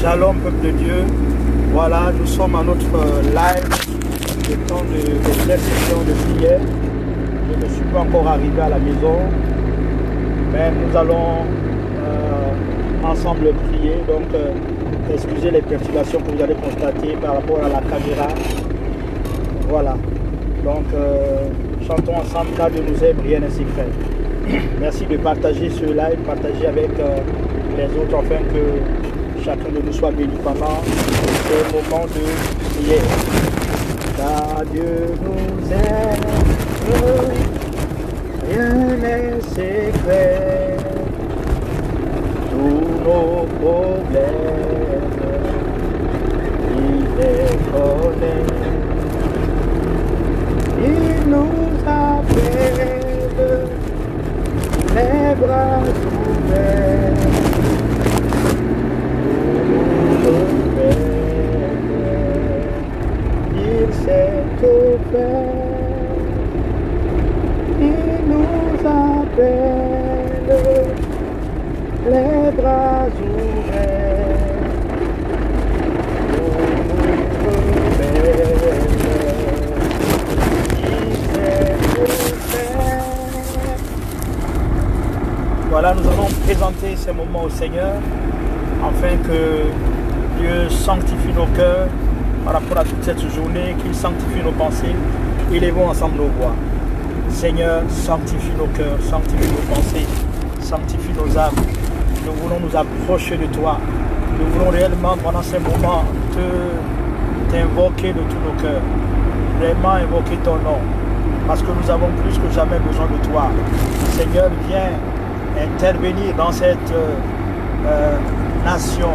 Shalom peuple de Dieu, voilà nous sommes à notre live, le temps de la session de prière. Je ne suis pas encore arrivé à la maison, mais nous allons ensemble prier, donc excusez les perturbations que vous allez constater par rapport à la caméra. Voilà, donc chantons ensemble car Dieu nous aime, rien n'est secret. Merci de partager ce live, partager avec les autres afin que chacun de nous soit béni pendant ce moment de prière. Car Dieu nous aime, rien n'est secret. Tous nos problèmes, il les connaît. Il nous appelle, les bras ouverts. Il s'est offert, il nous appelle, les bras ouverts, il s'est offert. Voilà, nous allons présenter ces moments au Seigneur, afin que Dieu sanctifie nos cœurs par rapport à toute cette journée, qu'il sanctifie nos pensées. Élevons ensemble nos voix. Seigneur, sanctifie nos cœurs, sanctifie nos pensées, sanctifie nos âmes. Nous voulons nous approcher de toi. Nous voulons réellement, pendant ces moments, t'invoquer de tous nos cœurs. Vraiment invoquer ton nom. Parce que nous avons plus que jamais besoin de toi. Seigneur, viens intervenir dans cette nation.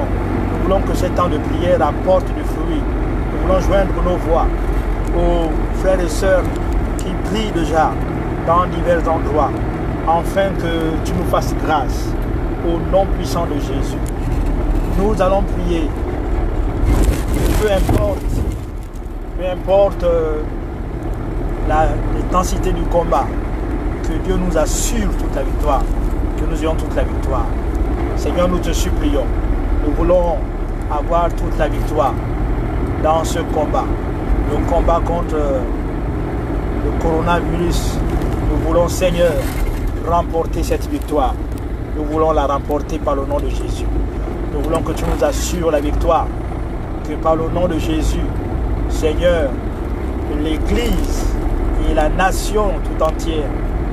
Nous voulons que ce temps de prière apporte du fruit. Nous voulons joindre nos voix aux frères et sœurs qui prient déjà dans divers endroits, afin que tu nous fasses grâce au nom puissant de Jésus. Nous allons prier. Peu importe l'intensité du combat, que Dieu nous assure toute la victoire, que nous ayons toute la victoire. Seigneur, nous te supplions. Nous voulons avoir toute la victoire dans ce combat. Le combat contre le coronavirus. Nous voulons, Seigneur, remporter cette victoire. Nous voulons la remporter par le nom de Jésus. Nous voulons que tu nous assures la victoire. Que par le nom de Jésus, Seigneur, l'Église et la nation tout entière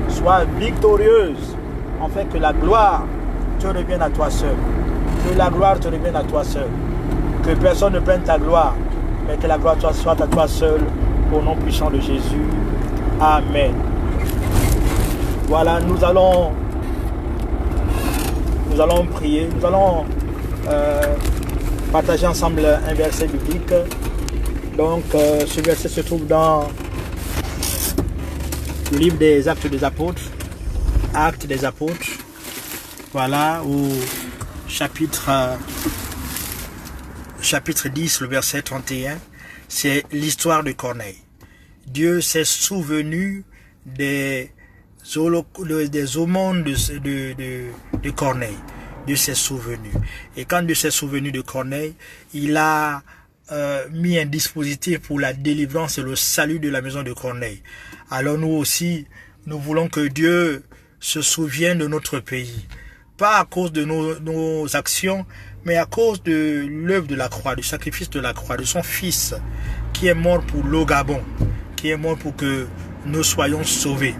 soient victorieuses, afin que la gloire te revienne à toi seul. Que la gloire te revienne à toi seul. Que personne ne prenne ta gloire, mais que la gloire soit à toi seul, au nom puissant de Jésus. Amen. Voilà, nous allons prier, nous allons partager ensemble un verset biblique. Donc, ce verset se trouve dans le livre des Actes des Apôtres. Actes des Apôtres. Voilà, au chapitre 10, le verset 31, c'est l'histoire de Corneille. Dieu s'est souvenu des aumônes de Corneille. Dieu s'est souvenu. Et quand Dieu s'est souvenu de Corneille, il a mis un dispositif pour la délivrance et le salut de la maison de Corneille. Alors nous aussi, nous voulons que Dieu se souvienne de notre pays. Pas à cause de nos actions, mais à cause de l'œuvre de la croix, du sacrifice de la croix, de son Fils, qui est mort pour le Gabon, qui est mort pour que nous soyons sauvés.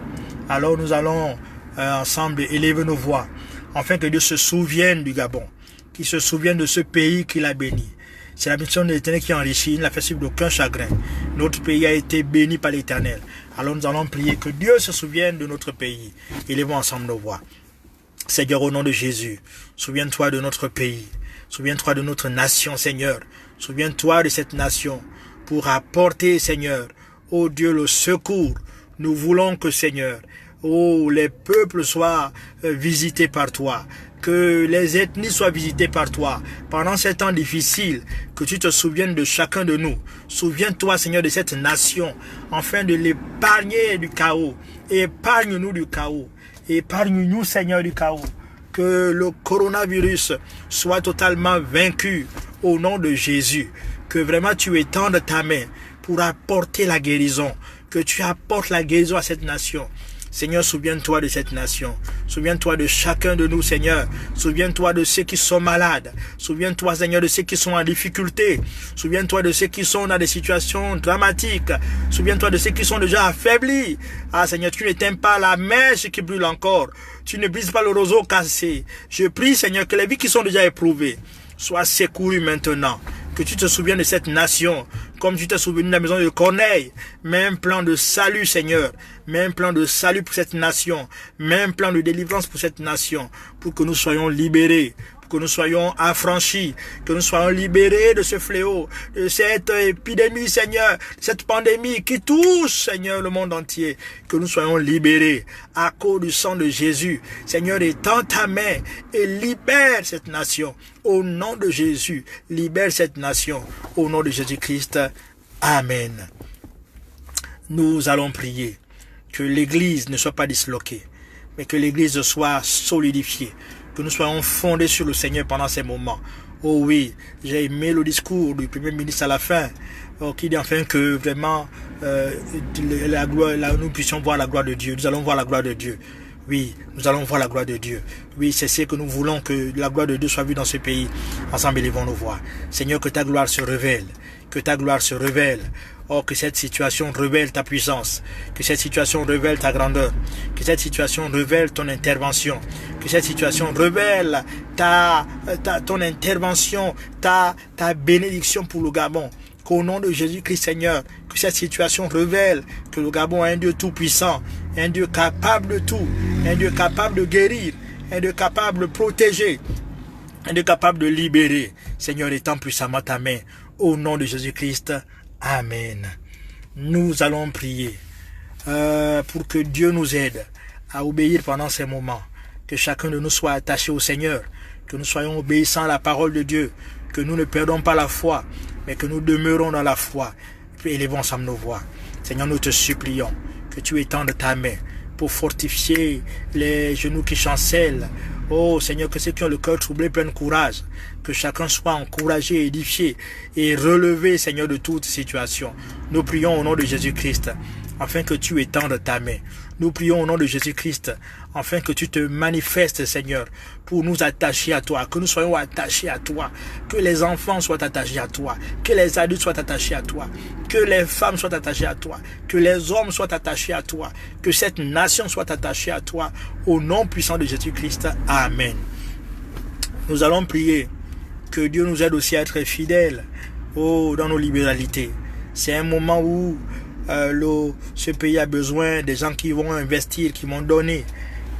Alors nous allons ensemble élever nos voix, afin que Dieu se souvienne du Gabon, qu'il se souvienne de ce pays qu'il a béni. C'est la mission de l'Éternel qui enrichit, il n'a fait suivre d'aucun chagrin. Notre pays a été béni par l'Éternel. Alors nous allons prier que Dieu se souvienne de notre pays. Élevons ensemble nos voix. Seigneur, au nom de Jésus, souviens-toi de notre pays. Souviens-toi de notre nation, Seigneur. Souviens-toi de cette nation pour apporter, Seigneur, ô Dieu, le secours. Nous voulons que, Seigneur, les peuples soient visités par toi. Que les ethnies soient visitées par toi. Pendant ces temps difficiles, que tu te souviennes de chacun de nous. Souviens-toi, Seigneur, de cette nation, afin de l'épargner du chaos. Épargne-nous du chaos. Épargne-nous, Seigneur, du chaos. que le coronavirus soit totalement vaincu au nom de Jésus. Que vraiment tu étendes ta main pour apporter la guérison. Que tu apportes la guérison à cette nation. Seigneur, souviens-toi de cette nation. Souviens-toi de chacun de nous, Seigneur. Souviens-toi de ceux qui sont malades. Souviens-toi, Seigneur, de ceux qui sont en difficulté. Souviens-toi de ceux qui sont dans des situations dramatiques. Souviens-toi de ceux qui sont déjà affaiblis. Ah, Seigneur, tu n'éteins pas la mèche qui brûle encore. Tu ne brises pas le roseau cassé. Je prie, Seigneur, que les vies qui sont déjà éprouvées soient secourues maintenant. Que tu te souviens de cette nation, comme tu t'es souvenu de la maison de Corneille. Mets un plan de salut, Seigneur. Mets un plan de salut pour cette nation. Mets un plan de délivrance pour cette nation. Pour que nous soyons libérés. Pour que nous soyons affranchis. Que nous soyons libérés de ce fléau. De cette épidémie, Seigneur. De cette pandémie qui touche, Seigneur, le monde entier. Que nous soyons libérés à cause du sang de Jésus. Seigneur, étends ta main et libère cette nation. Au nom de Jésus, libère cette nation. Au nom de Jésus-Christ. Amen. Nous allons prier que l'Église ne soit pas disloquée, mais que l'Église soit solidifiée, que nous soyons fondés sur le Seigneur pendant ces moments. Oh oui, j'ai aimé le discours du Premier ministre à la fin, qui dit enfin que vraiment nous puissions voir la gloire de Dieu. Nous allons voir la gloire de Dieu. Oui, nous allons voir la gloire de Dieu. Oui, c'est ce que nous voulons, que la gloire de Dieu soit vue dans ce pays. Ensemble, élevons nos voix. Seigneur, que ta gloire se révèle. Que ta gloire se révèle. Oh, que cette situation révèle ta puissance. Que cette situation révèle ta grandeur. Que cette situation révèle ton intervention. Que cette situation révèle ton intervention, ta bénédiction pour le Gabon. Qu'au nom de Jésus-Christ, Seigneur, que cette situation révèle que le Gabon est un Dieu tout-puissant, un Dieu capable de tout, un Dieu capable de guérir, un Dieu capable de protéger, un Dieu capable de libérer. Seigneur, étends puissamment ta main. Au nom de Jésus-Christ, Amen. Nous allons prier pour que Dieu nous aide à obéir pendant ces moments. Que chacun de nous soit attaché au Seigneur, que nous soyons obéissants à la parole de Dieu, que nous ne perdons pas la foi, mais que nous demeurons dans la foi. Puis élevons ensemble nos voix. Seigneur, nous te supplions que tu étendes ta main pour fortifier les genoux qui chancellent. Oh Seigneur, que ceux qui ont le cœur troublé prennent courage. Que chacun soit encouragé, édifié et relevé, Seigneur, de toute situation. Nous prions au nom de Jésus-Christ, afin que tu étendes ta main. Nous prions au nom de Jésus-Christ, afin que tu te manifestes, Seigneur, pour nous attacher à toi, que nous soyons attachés à toi, que les enfants soient attachés à toi, que les adultes soient attachés à toi, que les femmes soient attachées à toi, que les hommes soient attachés à toi, que cette nation soit attachée à toi, au nom puissant de Jésus-Christ. Amen. Nous allons prier que Dieu nous aide aussi à être fidèles dans nos libéralités. C'est un moment où ce pays a besoin des gens qui vont investir, qui vont donner.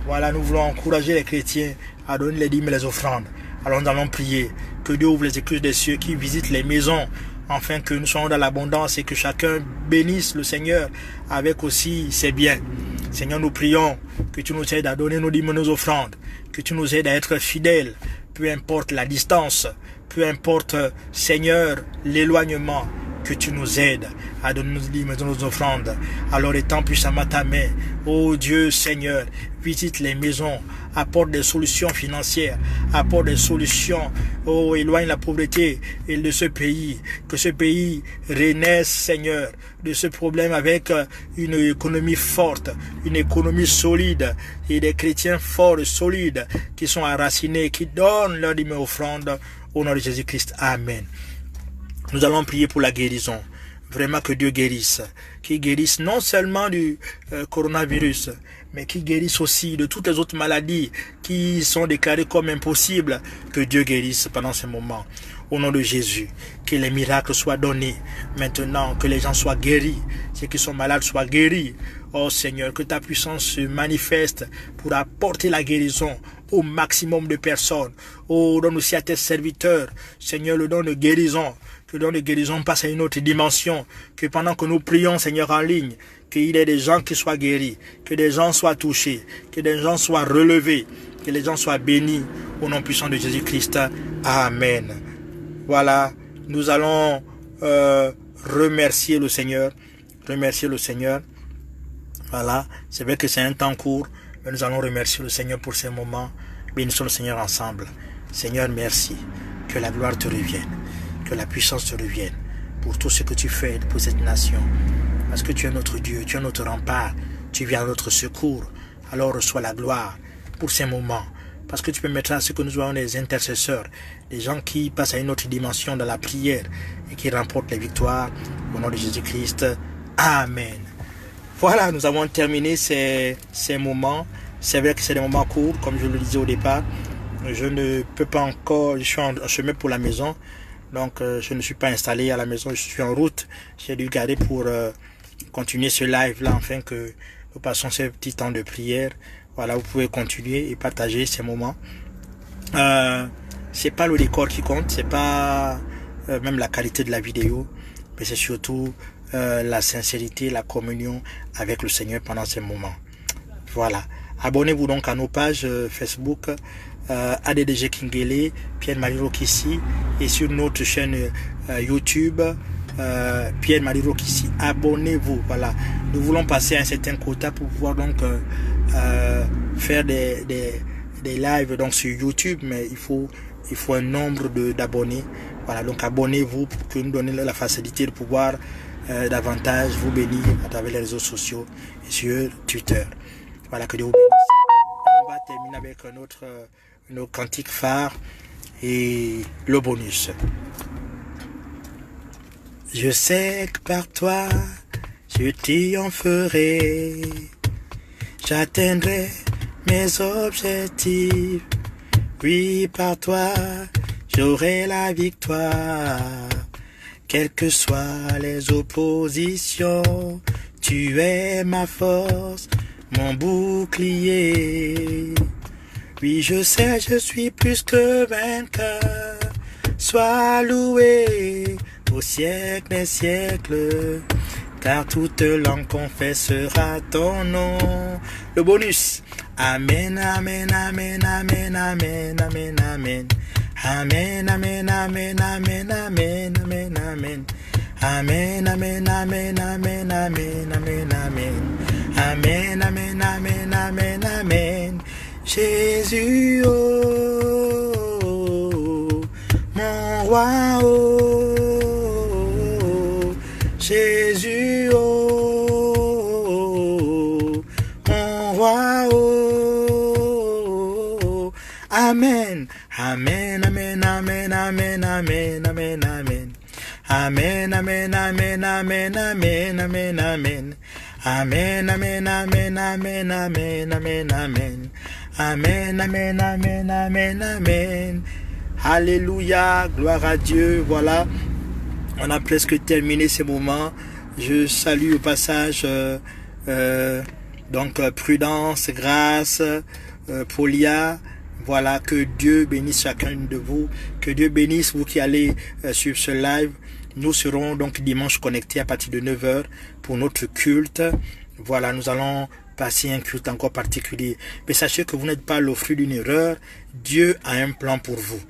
Voilà, nous voulons encourager les chrétiens à donner les dîmes et les offrandes. Alors nous allons prier que Dieu ouvre les écluses des cieux, qui visite les maisons, afin que nous soyons dans l'abondance et que chacun bénisse le Seigneur avec aussi ses biens. Seigneur, nous prions que tu nous aides à donner nos dîmes et nos offrandes, que tu nous aides à être fidèles, peu importe la distance, peu importe, Seigneur, l'éloignement, que tu nous aides à donner nos dîmes et nos offrandes. Alors étends puissamment ta main. Oh Dieu Seigneur, visite les maisons, apporte des solutions financières, apporte des solutions, oh éloigne la pauvreté de ce pays, que ce pays renaisse Seigneur de ce problème avec une économie forte, une économie solide et des chrétiens forts et solides qui sont enracinés, qui donnent leurs dîmes et offrandes au nom de Jésus-Christ. Amen. Nous allons prier pour la guérison. Vraiment que Dieu guérisse. Qu'il guérisse non seulement du coronavirus, mais qu'il guérisse aussi de toutes les autres maladies qui sont déclarées comme impossibles. Que Dieu guérisse pendant ces moments. Au nom de Jésus, que les miracles soient donnés. Maintenant, que les gens soient guéris. Ceux qui sont malades soient guéris. Oh Seigneur, que ta puissance se manifeste pour apporter la guérison au maximum de personnes. Oh, donne aussi à tes serviteurs, Seigneur, le don de guérison. Que le don de guérison passe à une autre dimension. Que pendant que nous prions, Seigneur, en ligne, qu'il y ait des gens qui soient guéris, que des gens soient touchés, que des gens soient relevés, que les gens soient bénis au nom puissant de Jésus-Christ. Amen. Voilà, nous allons remercier le Seigneur. Remercier le Seigneur. Voilà, c'est vrai que c'est un temps court, mais nous allons remercier le Seigneur pour ces moments Bénissons le Seigneur ensemble. Seigneur, merci. Que la gloire te revienne. Que la puissance te revienne. Pour tout ce que tu fais pour cette nation. Parce que tu es notre Dieu, tu es notre rempart. Tu viens à notre secours. Alors reçois la gloire pour ces moments. Parce que tu permettras à ce que nous ayons des intercesseurs, des gens qui passent à une autre dimension dans la prière et qui remportent les victoires au nom de Jésus-Christ. Amen. Voilà, nous avons terminé ces moments. C'est vrai que c'est des moments courts, comme je le disais au départ. Je ne peux pas encore, je suis en chemin pour la maison. Donc, je ne suis pas installé à la maison, je suis en route. J'ai dû garder pour continuer ce live-là, afin que nous passons ce petit temps de prière. Voilà, vous pouvez continuer et partager ces moments. C'est pas le décor qui compte, c'est pas même la qualité de la vidéo, mais c'est surtout la sincérité, la communion avec le Seigneur pendant ces moments. Voilà. Abonnez-vous donc à nos pages Facebook, ADDG Kingele, Pierre-Marie Rokissi, et sur notre chaîne YouTube, Pierre-Marie Rokissi. Abonnez-vous. Voilà. Nous voulons passer à un certain quota pour pouvoir donc faire des lives donc sur YouTube, mais il faut un nombre d'abonnés. Voilà, donc abonnez-vous pour que nous donnions la facilité de pouvoir davantage vous bénir à travers les réseaux sociaux et sur Twitter. Voilà, que Dieu vous bénisse. On va terminer avec notre cantique phare et le bonus. Je sais que par toi, je triompherai. J'atteindrai mes objectifs. Oui, par toi, j'aurai la victoire. Quelles que soient les oppositions, tu es ma force, mon bouclier. Oui, je sais, je suis plus que vainqueur. Sois loué au siècle des siècles, car toute langue confessera ton nom. Le bonus. Amen, amen, amen, amen, amen, amen, amen. Amen, amen, amen, amen, amen, amen, amen. Amen, amen, amen, amen, amen, amen, amen. Amen, amen, amen, amen, amen. Jésus, oh, mon roi, oh, Jésus, oh, mon roi, oh, amen, amen, amen, amen, amen, amen, amen, amen. Amen, amen, amen, amen, amen, amen, amen. Amen, amen, amen, amen, amen, amen, amen. Amen, amen, amen, amen, amen. Alléluia, gloire à Dieu. Voilà, on a presque terminé ces moments. Je salue au passage Prudence, Grâce, Paulia. Voilà, que Dieu bénisse chacun de vous. Que Dieu bénisse vous qui allez suivre ce live. Nous serons donc dimanche connectés à partir de 9h pour notre culte. Voilà, nous allons passer un culte encore particulier. Mais sachez que vous n'êtes pas le fruit d'une erreur. Dieu a un plan pour vous.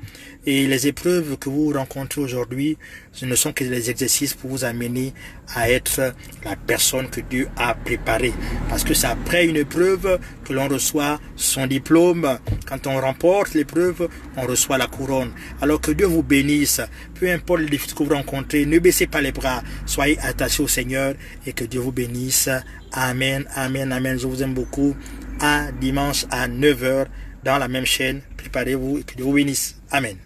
Et les épreuves que vous rencontrez aujourd'hui, ce ne sont que des exercices pour vous amener à être la personne que Dieu a préparée. Parce que c'est après une épreuve que l'on reçoit son diplôme. Quand on remporte l'épreuve, on reçoit la couronne. Alors que Dieu vous bénisse. Peu importe les défis que vous rencontrez, ne baissez pas les bras. Soyez attachés au Seigneur et que Dieu vous bénisse. Amen, amen, amen. Je vous aime beaucoup. À dimanche à 9h dans la même chaîne. Préparez-vous et que Dieu vous bénisse. Amen.